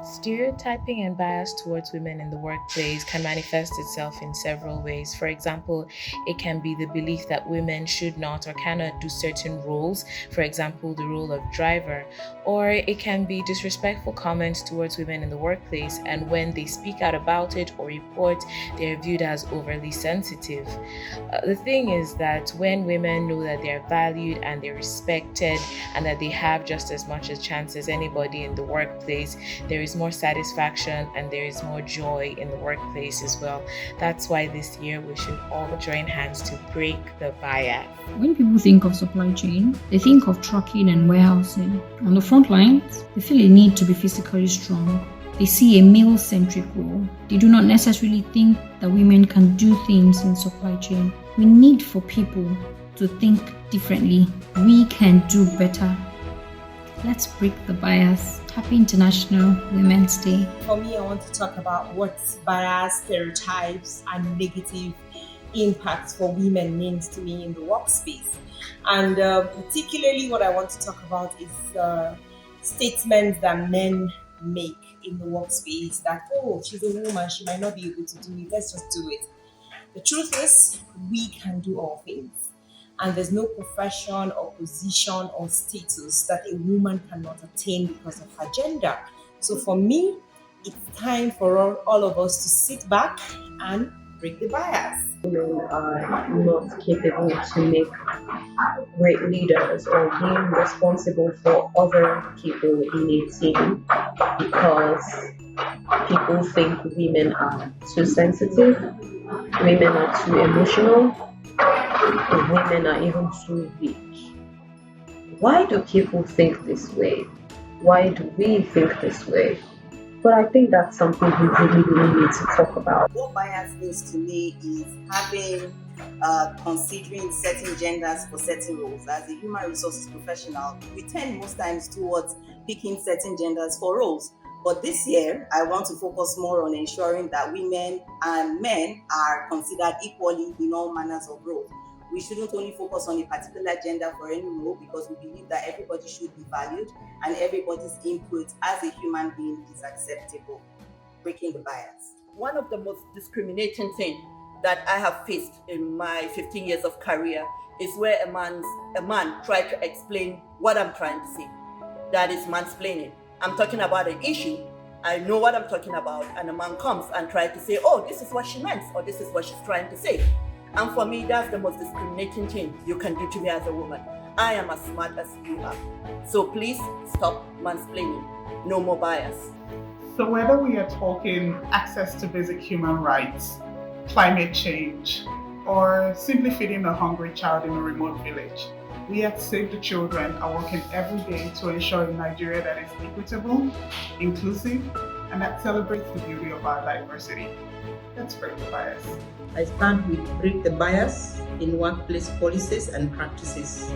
Stereotyping and bias towards women in the workplace can manifest itself in several ways. For example, it can be the belief that women should not or cannot do certain roles, for example, the role of driver, or it can be disrespectful comments towards women in the workplace, and when they speak out about it or report, they're viewed as overly sensitive. The thing is that when women know that they're valued and they're respected and that they have just as much a chance as anybody in the workplace, there is more satisfaction and there is more joy in the workplace as well. That's why this year we should all join hands to break the bias. When people think of supply chain, they think of trucking and warehousing. On the front lines, they feel a need to be physically strong. They see a male-centric role. They do not necessarily think that women can do things in supply chain. We need for people to think differently. We can do better. Let's break the bias. Happy International Women's Day. For me, I want to talk about what bias, stereotypes, and negative impacts for women means to me in the workspace. And particularly what I want to talk about is statements that men make in the workspace that, oh, she's a woman, she might not be able to do it, let's just do it. The truth is, we can do all things. And there's no profession or position or status that a woman cannot attain because of her gender. So for me, it's time for all of us to sit back and break the bias. Women are not capable to make great leaders or being responsible for other people in a team because people think women are too sensitive, women are too emotional, and women are even too weak. Why do people think this way? Why do we think this way? But I think that's something we really need to talk about. What bias means to me is considering certain genders for certain roles. As a human resources professional, we tend most times towards picking certain genders for roles. But this year, I want to focus more on ensuring that women and men are considered equally in all manners of roles. We shouldn't only focus on a particular gender for any role because we believe that everybody should be valued and everybody's input as a human being is acceptable. Breaking the bias. One of the most discriminating things that I have faced in my 15 years of career is where a man tried to explain what I'm trying to say. That is mansplaining. I'm talking about an issue, I know what I'm talking about, and a man comes and tries to say, oh, this is what she meant, or this is what she's trying to say. And for me, that's the most discriminating thing you can do to me as a woman. I am as smart as you are. So please stop mansplaining. No more bias. So whether we are talking access to basic human rights, climate change, or simply feeding a hungry child in a remote village, we at Save the Children are working every day to ensure a Nigeria that is equitable, inclusive, and that celebrates the beauty of our diversity. Let's break the bias. I stand with Break the Bias in workplace policies and practices.